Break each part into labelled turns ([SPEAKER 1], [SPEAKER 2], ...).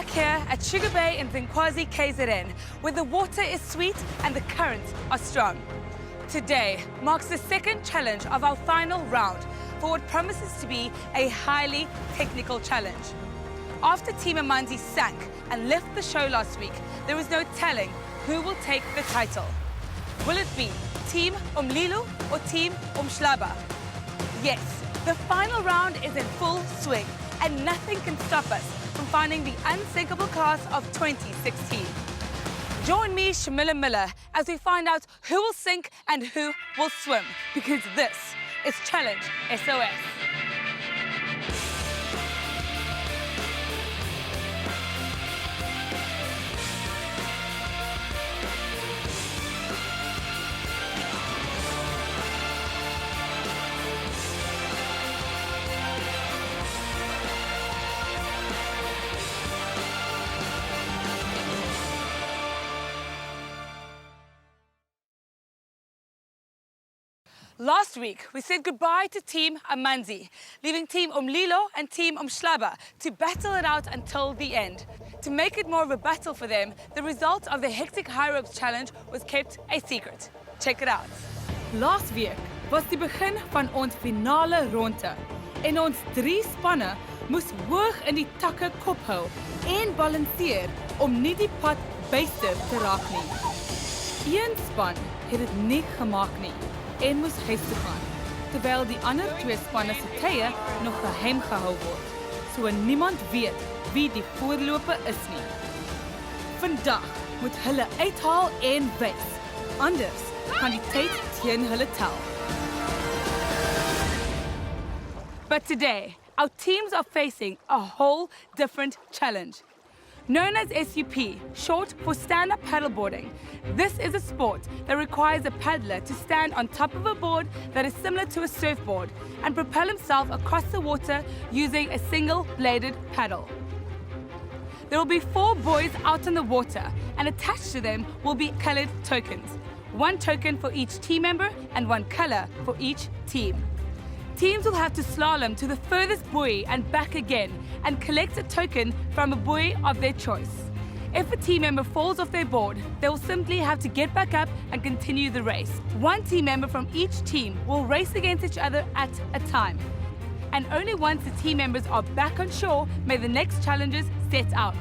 [SPEAKER 1] back here at Sugar Bay in Zinkwazi, KZN, where the water is sweet and the currents are strong. Today marks the second challenge of our final round for what promises to be a highly technical challenge. After Team Amanzi sank and left the show last week, there is no telling who will take the title. Will it be Team Umlilo or Team Umhlaba? Yes, the final round is in full swing and nothing can stop us from finding the unsinkable class of 2016. Join me, Shamila Miller, as we find out who will sink and who will swim, because this is Challenge SOS. Last week, we said goodbye to Team Amanzi, leaving Team Umlilo and Team Umhlaba to battle it out until the end. To make it more of a battle for them, the result of the hectic high ropes challenge was kept a secret. Check it out. Last week was die begin van ons finale ronde. En ons 3 spanne moes hoog in die takke kop hou en balanseer om nie die pad byste te raak nie. Een span het dit nie gemaak nie en moes huis toe gaan, terwyl die ander 2 spanne se tye nog geheim gehou word, so niemand weet wie die voorloper is nie. Vandag moet hulle uithaal en wys, anders kan die tyd teen hulle tel. But today, our teams are facing a whole different challenge. Known as SUP, short for stand-up paddleboarding, this is a sport that requires a paddler to stand on top of a board that is similar to a surfboard and propel himself across the water using a single-bladed paddle. There will be 4 buoys out in the water, and attached to them will be colored tokens. 1 token for each team member and 1 color for each team. Teams will have to slalom to the furthest buoy and back again and collect a token from a buoy of their choice. If a team member falls off their board, they will simply have to get back up and continue the race. 1 team member from each team will race against each other at a time. And only once the team members are back on shore may the next challenges set out.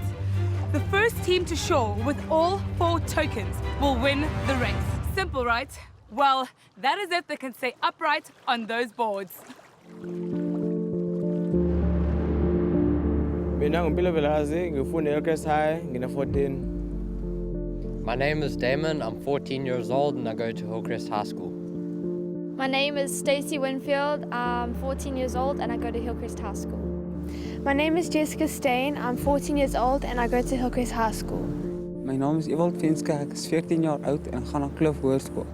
[SPEAKER 1] The first team to shore with all 4 tokens will win the race. Simple, right? Well, that is if they can stay upright on those boards.
[SPEAKER 2] Mina ngimpilo Velazi, ngifunda eHillcrest High, ngina 14.
[SPEAKER 3] My name is Damon, I'm 14 years old and I go to Hillcrest High School.
[SPEAKER 4] My name is Stacey Winfield, I'm 14 years old and I go to Hillcrest High School.
[SPEAKER 5] My name is Jessica Steen, I'm 14 years old and I go to Hillcrest High School.
[SPEAKER 6] My naam is Ewald Venske, ek is 14 jaar oud en gaan na Kloof Hoërskool.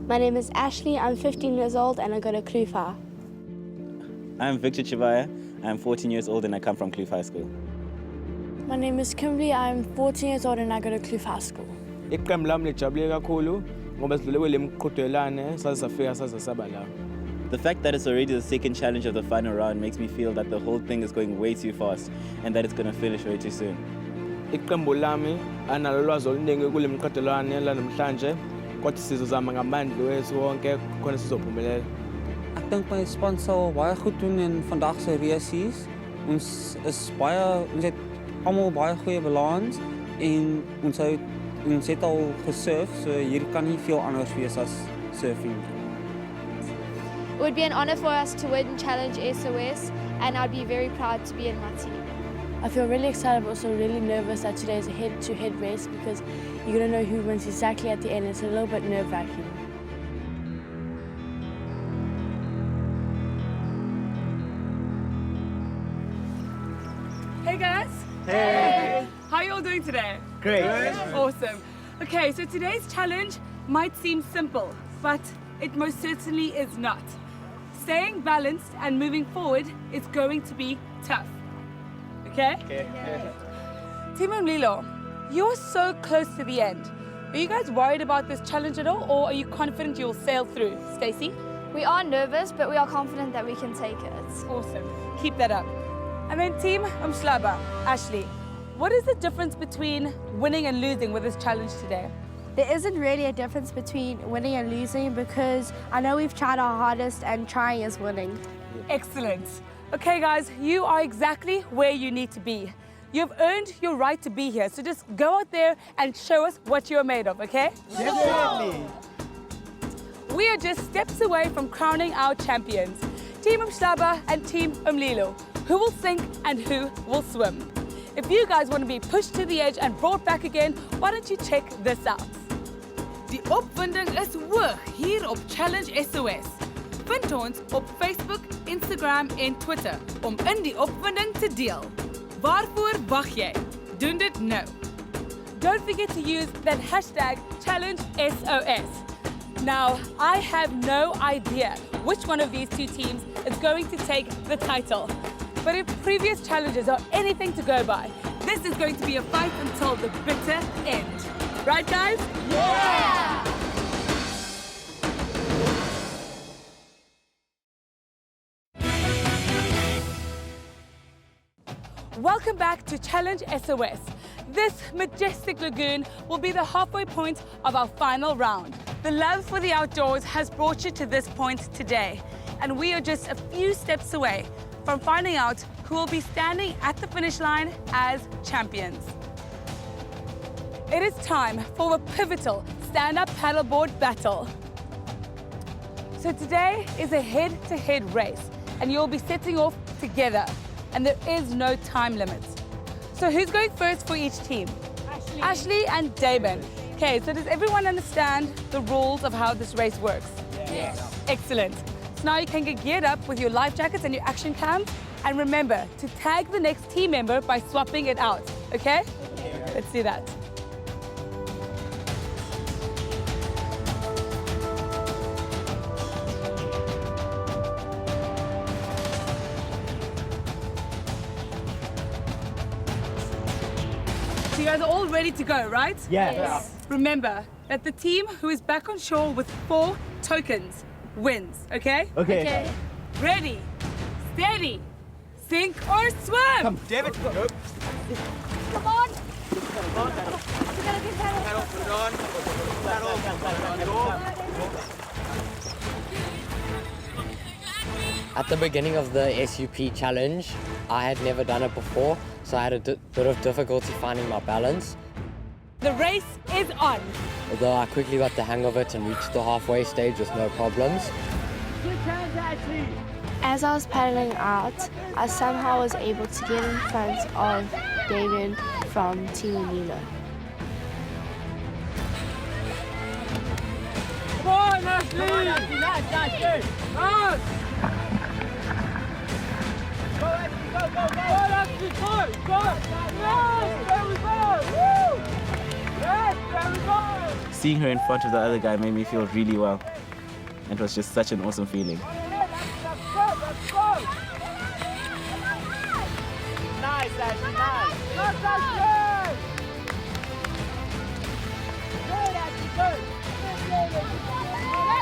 [SPEAKER 7] My name is Ashley, I'm 15 years old and I go to Kloof High.
[SPEAKER 8] I'm Victor Chivaya, I'm 14 years old and I come from Kloof High School.
[SPEAKER 7] My name is Kimberly, I'm 14 years old and I go to Kloof High School.
[SPEAKER 2] Iqembu lami lijabule kakhulu ngoba sidlule kwele mqhudelane saze safika saze saba la.
[SPEAKER 8] The fact that it's already the second challenge of the final round makes me feel that the whole thing is going way too fast and that it's going to finish way too soon.
[SPEAKER 2] Iqembu lami analo lwazi oluningi kule mqhudelane la namhlanje, kodwa sizozama ngamandla wethu wonke khona sizophumelela.
[SPEAKER 6] Ek dink my span sal baie goed doen in vandag se resies. Ons het almal baie goeie balans en ons het al gesurf, so hier kan nie veel anders wees as surfing.
[SPEAKER 4] It would be an honor for us to win Challenge SOS and I'd be very proud to be in my team.
[SPEAKER 7] I feel really excited but also really nervous that today is a head-to-head race because you're going to know who wins exactly at the end. It's a little bit nerve-wracking.
[SPEAKER 1] Hey guys! Hey! How are you all doing today?
[SPEAKER 8] Great!
[SPEAKER 1] Awesome. Okay, so today's challenge might seem simple, but it most certainly is not. Staying balanced and moving forward is going to be tough. Okay?
[SPEAKER 8] Okay.
[SPEAKER 1] Team Umlilo, you're so close to the end. Are you guys worried about this challenge at all, or are you confident you'll sail through? Stacey?
[SPEAKER 4] We are nervous, but we are confident that we can take it.
[SPEAKER 1] Awesome. Keep that up. And then Team Umhlaba, Ashley, what is the difference between winning and losing with this challenge today?
[SPEAKER 7] There isn't really a difference between winning and losing because I know we've tried our hardest and trying is winning.
[SPEAKER 1] Excellent. Okay, guys, you are exactly where you need to be. You've earned your right to be here, so just go out there and show us what you're made of, okay?
[SPEAKER 2] Definitely.
[SPEAKER 1] We are just steps away from crowning our champions, Team Umhlaba and Team Umlilo. Who will sink and who will swim? If you guys want to be pushed to the edge and brought back again, why don't you check this out? Die opwinding is hoog hier op Challenge SOS. Vind ons op Facebook, Instagram en Twitter om in die opwinding te deel. Waarvoor wag jy? Doen dit nou. Don't forget to use that hashtag #ChallengeSOS. Now, I have no idea which one of these two teams is going to take the title. But if previous challenges are anything to go by, this is going to be a fight until the bitter end. Right, guys?
[SPEAKER 4] Yeah!
[SPEAKER 1] Welcome back to Challenge SOS. This majestic lagoon will be the halfway point of our final round. The love for the outdoors has brought you to this point today, and we are just a few steps away from finding out who will be standing at the finish line as champions. It is time for a pivotal stand-up paddleboard battle. So today is a head-to-head race, and you'll be setting off together, and there is no time limit. So who's going first for each team? Ashley and Damon. Okay, so does everyone understand the rules of how this race works?
[SPEAKER 2] Yes.
[SPEAKER 1] Excellent. So now you can get geared up with your life jackets and your action cams. And remember to tag the next team member by swapping it out, okay? Let's do that. So you guys are all ready to go, right?
[SPEAKER 2] Yes.
[SPEAKER 1] Remember that the team who is back on shore with 4 tokens wins, okay?
[SPEAKER 2] Okay.
[SPEAKER 1] Ready, steady, sink or swim.
[SPEAKER 2] Come, David. Go.
[SPEAKER 4] Come on!
[SPEAKER 3] At the beginning of the SUP challenge, I had never done it before, so I had a bit of difficulty finding my balance.
[SPEAKER 1] The race is on.
[SPEAKER 3] Although I quickly got the hang of it and reached the halfway stage with no problems.
[SPEAKER 7] As I was paddling out, I somehow was able to get in front of David from Team Nilo.
[SPEAKER 1] Come on, Ashley! Nice, Ashley! Out! Go, Ashley, go, go, go! Go, Ashley, go, go! Yes, there we go! Woo! Yes, there we go!
[SPEAKER 8] Seeing her in front of the other guy made me feel really well. It was just such an awesome feeling.
[SPEAKER 1] Let's go! Nice, Ashley, nice! Nice, Ashley! Good, Ashley, good!
[SPEAKER 4] Don't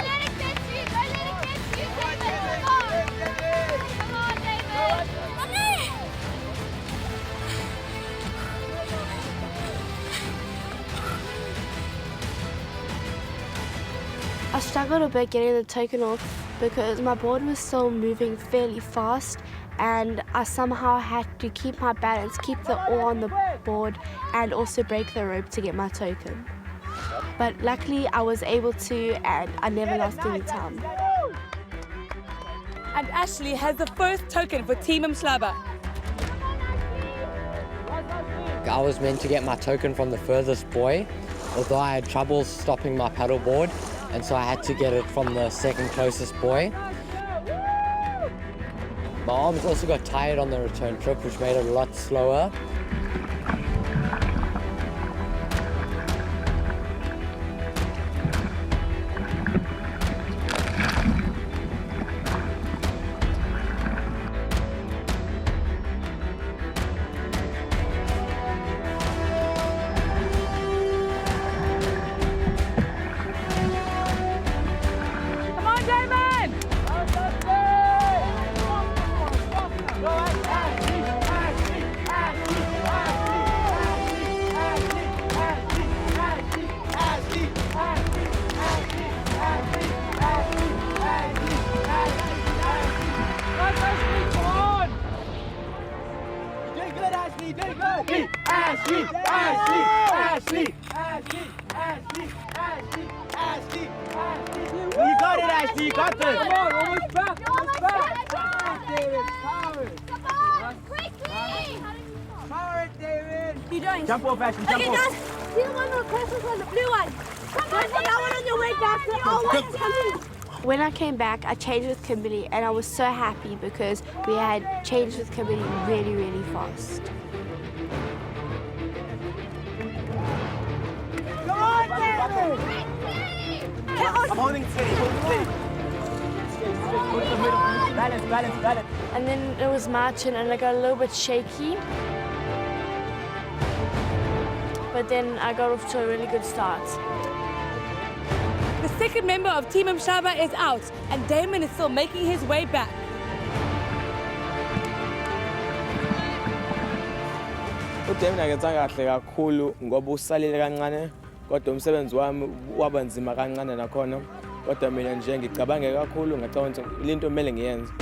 [SPEAKER 4] let it get you! Don't let it get you! David, come on! Come on, David!
[SPEAKER 7] I struggled a bit getting the token off because my board was still moving fairly fast and I somehow had to keep my balance, keep the oar on the board and also break the rope to get my token. But luckily I was able to and I never lost any time.
[SPEAKER 1] And Ashley has the first token for Team Umhlaba.
[SPEAKER 3] I was meant to get my token from the furthest buoy, although I had trouble stopping my paddleboard, and so I had to get it from the second closest buoy. My arms also got tired on the return trip, which made it a lot slower.
[SPEAKER 1] Come on, Damon! Go, Ashley! Go, Ashley! Ashley! Ashley!
[SPEAKER 2] You got it, Ashley. You got this.
[SPEAKER 4] Come on, almost back. Almost back. Come on, quickly.
[SPEAKER 2] Power it, David.
[SPEAKER 4] You doing?
[SPEAKER 2] Jump off, Ashley. Jump
[SPEAKER 4] Okay,
[SPEAKER 2] off.
[SPEAKER 4] guys. See the one with the closest one, the blue one. Don't put that one on your way back. They're all ones coming.
[SPEAKER 7] When I came back, I changed with Kimberly, and I was so happy because we had changed with Kimberly really, really fast.
[SPEAKER 2] Come on, David. I'm holding steady. Balance.
[SPEAKER 7] And then it was my turn, and I got a little bit shaky. But then I got off to a really good start.
[SPEAKER 1] The second member of Team Mshaba is out, and Damon is still making his way back.
[SPEAKER 2] uDavid akenza kahle kakhulu ngoba usalile kancane kodwa umsebenzi wami waba nzima kancane nakhona kodwa mina nje ngicabange kakhulu ngacabanga ukuthi into kumele ngiyenze.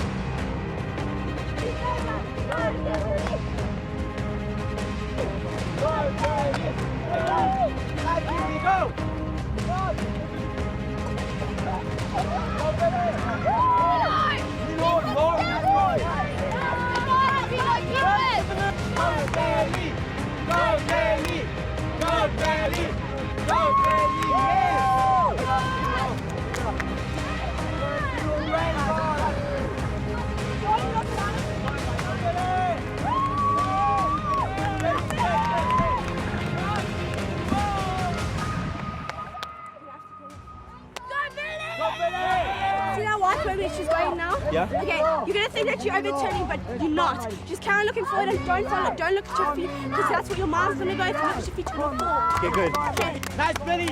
[SPEAKER 4] See that white where she's going now?
[SPEAKER 2] Yeah.
[SPEAKER 4] Okay, you're gonna think that you're overturning, but you're not. Just carry on looking forward and don't follow. Don't look at your feet, because that's what your mind's gonna go. If you look at your feet, you're gonna fall.
[SPEAKER 2] Okay, good.
[SPEAKER 4] Okay.
[SPEAKER 2] Nice, Billy.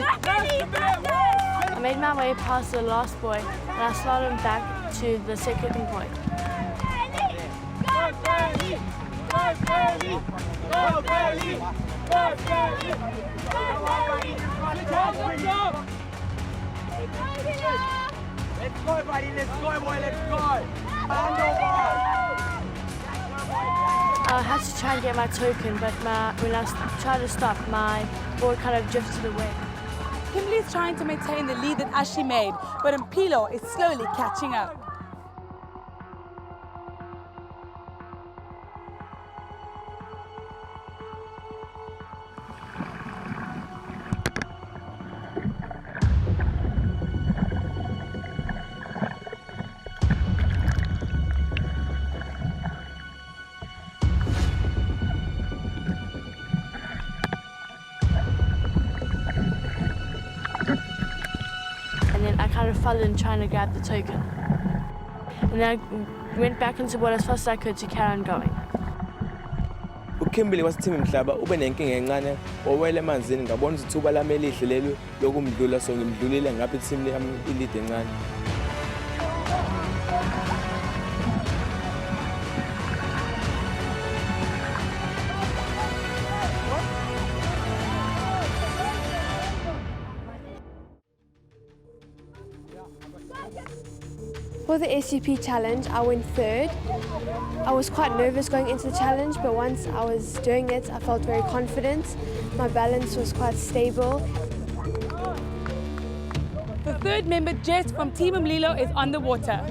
[SPEAKER 7] I made my way past the last boy, and I slid back to the second boy.
[SPEAKER 2] Let's go, buddy. Let's go, boy. Let's go.
[SPEAKER 7] I had to try and get my token, but when I tried to stop, my board kind of drifted away.
[SPEAKER 1] Kimberly is trying to maintain the lead that Ashley made, but Mpilo is slowly catching up.
[SPEAKER 7] I kind of fell in trying to grab the token. And then I went back into the water as fast as I could to carry on going.
[SPEAKER 2] uKimberly wasithima Mhlaba ube nenkinga encane owele emanzini ngabona ukuthi ithuba lami elihle leli lokumdlula so ngimdlulile ngapha i-team yami ilide encane.
[SPEAKER 5] For the SUP challenge, I went third. I was quite nervous going into the challenge, but once I was doing it, I felt very confident. My balance was quite stable.
[SPEAKER 1] The third member, Jess from Team Mlilo, is on the water.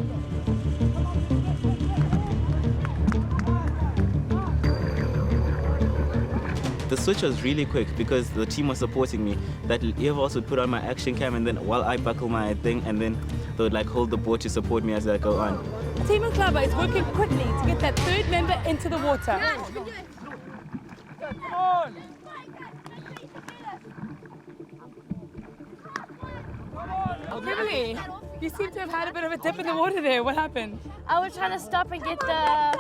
[SPEAKER 8] The switch was really quick because the team was supporting me. That Evos would put on my action cam and then while I buckle my thing and then they would like hold the board to support me as I go on.
[SPEAKER 1] Team Mklaba is working quickly to get that third member into the water.
[SPEAKER 2] Come on!
[SPEAKER 1] Kimberly, you seem to have had a bit of a dip in the water there. What happened?
[SPEAKER 7] I was trying to stop and get the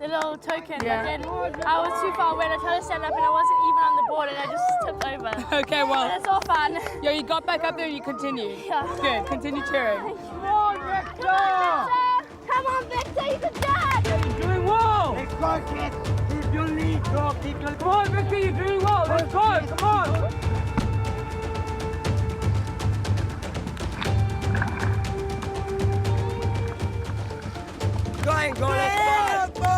[SPEAKER 7] little token, but then I was too far away and I tried to stand up and I wasn't even on the board and I just tipped over.
[SPEAKER 1] Okay, well,
[SPEAKER 7] But it's all fun.
[SPEAKER 1] yeah, you got back up there and you continue.
[SPEAKER 7] Yeah.
[SPEAKER 1] Good, continue cheering.
[SPEAKER 2] Come on, Victor!
[SPEAKER 4] Come on, Victor, you can do it!
[SPEAKER 2] You're doing well! Let's go, kids! Keep your lead, bro. Keep your... Come on, Victor, you're doing well. Let's go, come on! Go, let's go! Beautiful!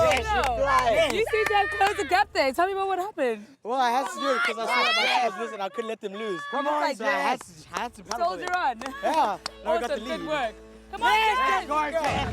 [SPEAKER 2] Yes, you fly!
[SPEAKER 1] You seem to have closed the gap there. Tell me about what happened.
[SPEAKER 2] Well, I had to do it because I saw that my team was losing. I couldn't let them lose.
[SPEAKER 1] Come on,
[SPEAKER 2] so I had to paddle for
[SPEAKER 1] soldier
[SPEAKER 2] them.
[SPEAKER 1] on.
[SPEAKER 2] Yeah, now we got the
[SPEAKER 1] Awesome,
[SPEAKER 2] lead.
[SPEAKER 1] good work. Come on, Christian.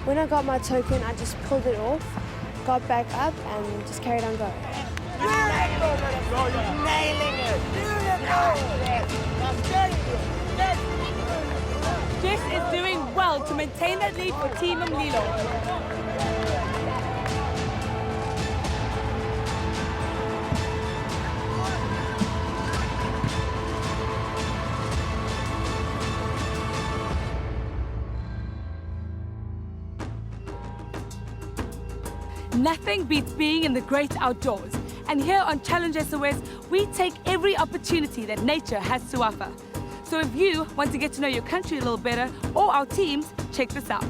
[SPEAKER 5] When I got my token, I just pulled it off, got back up, and just carried on going.
[SPEAKER 1] Jess is doing well to maintain that lead for Team Mlilo. Nothing beats being in the great outdoors. And here on Challenge SOS, we take every opportunity that nature has to offer. So if you want to get to know your country a little better, or our teams, check this out.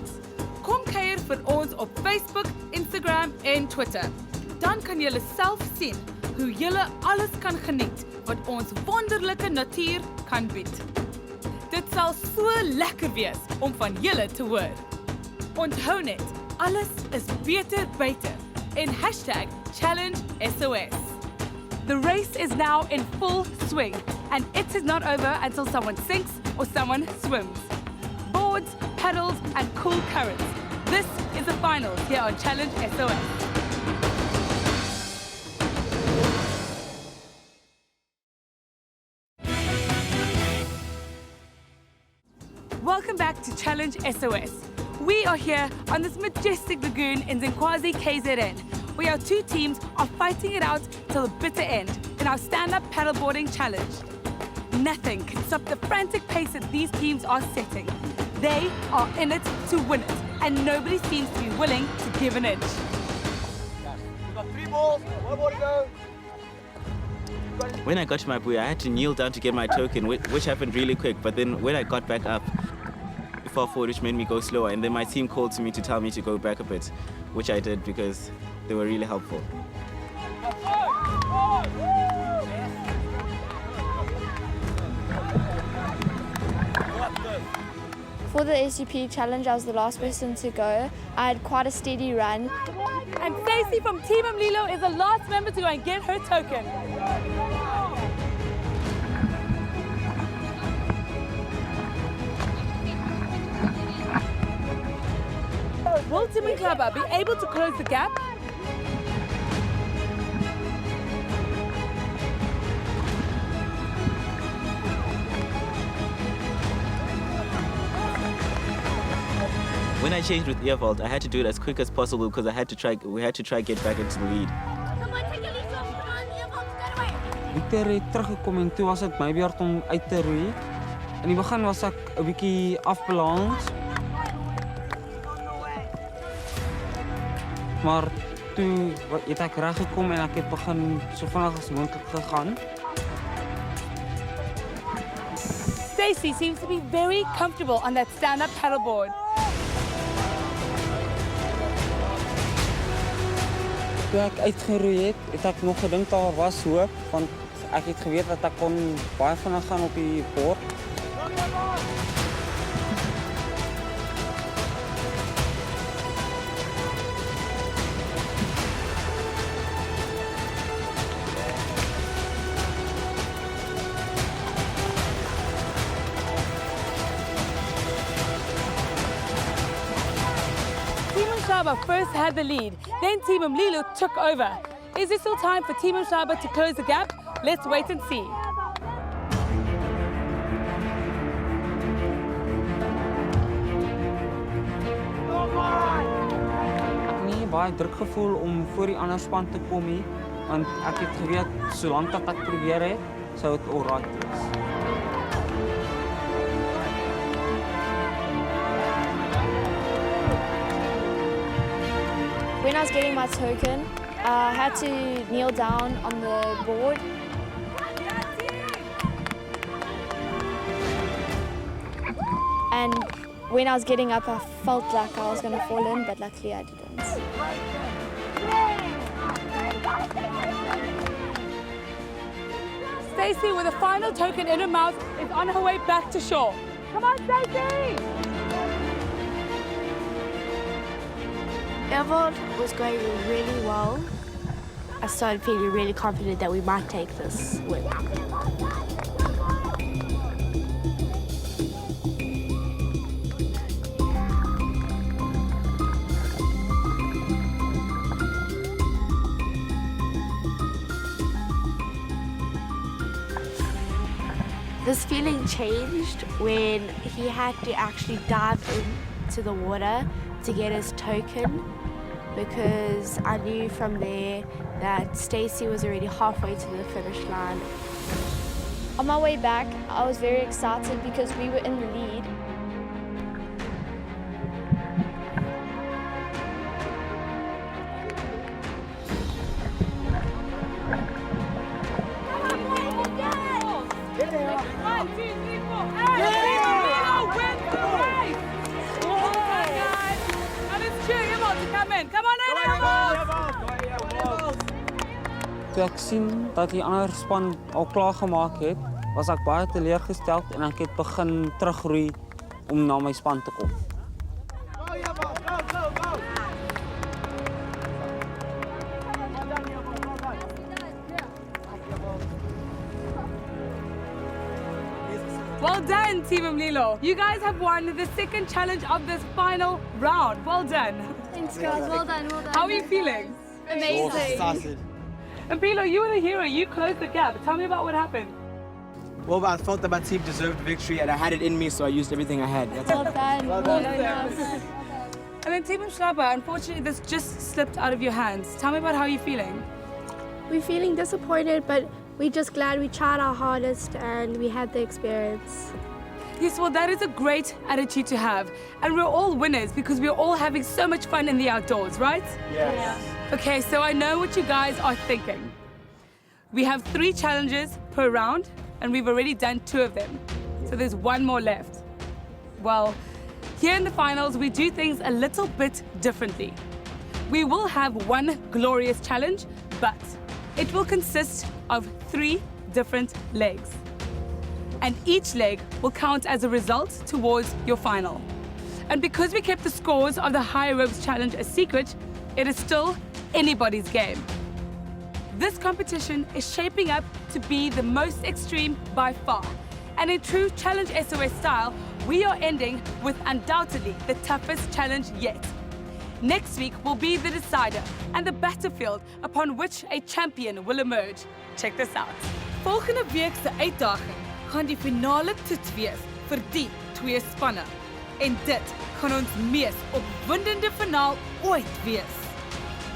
[SPEAKER 1] Kom kuier vir ons op Facebook, Instagram en Twitter. Dan kan julle self sien hoe julle alles kan geniet wat ons wonderlike natuur kan bied. Dit sal so lekker wees om van julle te hoor. Onthou net, alles is beter buite en #ChallengeSOS. The race is now in full swing and it is not over until someone sinks or someone swims. Boards, paddles and cool currents. This is the finals here on Challenge SOS. Welcome back to Challenge SOS. We are here on this majestic lagoon in Zinkwazi, KZN, where our two teams are fighting it out till the bitter end in our stand-up paddleboarding challenge. Nothing can stop the frantic pace that these teams are setting. They are in it to win it, and nobody seems to be willing to give an inch.
[SPEAKER 2] We've got 3 balls, 1 more to go.
[SPEAKER 8] When I got to my buoy, I had to kneel down to get my token, which happened really quick. But then when I got back up, I fell forward, which made me go slower. And then my team called to me to tell me to go back a bit, which I did because they were really helpful.
[SPEAKER 7] For the SUP challenge, I was the last person to go. I had quite a steady run.
[SPEAKER 1] And Stacey from Team Mlilo is the last member to go and get her token. Will Tim and Clubber be able to close the gap?
[SPEAKER 8] When I changed with Earvault, I had to do it as quick as possible because we had to try get back into the lead.
[SPEAKER 4] Come on, take your leash off. Come on, Earvault, get away.
[SPEAKER 6] Victor het teruggekom en toe was dit my beurt om uit te roei. In die begin was ek 'n bietjie afbalans. Maar toe het ek reg gekom en ek het begin so vinnig as moontlik gegaan.
[SPEAKER 1] Stacey seems to be very comfortable on that stand-up paddleboard.
[SPEAKER 6] Toe ek uitgeroei het, het ek nog gedink daar was hoop, want ek het geweet dat ek kon baie vinnig gaan op die bord.
[SPEAKER 1] Team Mshaba first had the lead, then Team Mlilo took over. Is there still time for Team Mshaba to close the gap? Let's wait and see.
[SPEAKER 6] Ek het nie baie druk gevoel om voor die ander span te kom nie, want ek het geweet solank dat ek probeer het, sou dit alright wees.
[SPEAKER 7] When I was getting my token, I had to kneel down on the board.
[SPEAKER 9] And when I was getting up, I felt like I was going to fall in, but luckily I didn't.
[SPEAKER 1] Stacey, with a final token in her mouth, is on her way back to shore. Come on, Stacey!
[SPEAKER 7] Airborne was going really well. I started feeling really confident that we might take this win. This feeling changed when he had to actually dive into the water to get his token, because I knew from there that Stacey was already halfway to the finish line.
[SPEAKER 9] On my way back, I was very excited because we were in the lead.
[SPEAKER 1] One, two, three, four. Hey, Milo wins the race! Well done, guys. And it's cheering him on to come in. Come on in, Emerald!
[SPEAKER 6] Toe ek sien dat die ander span al klaar gemaak het, was ek baie teleurgesteld en ek het begin terugroei om na my span te kom.
[SPEAKER 1] Well done, Team Mlilo. You guys have won the second challenge of this final round. Well done.
[SPEAKER 9] Thanks, guys. Well done, well done.
[SPEAKER 1] How are you feeling?
[SPEAKER 9] Amazing.
[SPEAKER 1] And Mlilo, you were the hero. You closed the gap. Tell me about what happened.
[SPEAKER 2] Well, I felt that my team deserved victory and I had it in me, so I used everything I had. That's
[SPEAKER 9] Well done. Well done.
[SPEAKER 1] And then Team Mhlaba, unfortunately, this just slipped out of your hands. Tell me about how you're feeling.
[SPEAKER 7] We're feeling disappointed, but we're just glad we tried our hardest and we had the experience.
[SPEAKER 1] Yes, well, that is a great attitude to have. And we're all winners because we're all having so much fun in the outdoors, right?
[SPEAKER 2] Yes.
[SPEAKER 1] Okay, so I know what you guys are thinking. We have 3 challenges per round, and we've already done 2 of them. So there's 1 more left. Well, here in the finals, we do things a little bit differently. We will have 1 glorious challenge, but it will consist of 3 different legs. And each leg will count as a result towards your final. And because we kept the scores of the high ropes challenge a secret, it is still anybody's game. This competition is shaping up to be the most extreme by far. And in true Challenge SOS style, we are ending with undoubtedly the toughest challenge yet. Next week will be the decider and the battlefield upon which a champion will emerge. Check this out. Volgende week se uitdaging gaan die finale toets wees vir die 2 spanne. En dit gaan ons mees opwindende finaal ooit wees.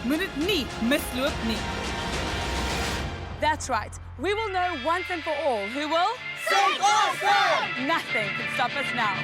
[SPEAKER 1] Moet dit nie misloop nie. That's right. We will know once and for all who will... Sing awesome! Nothing can stop us now.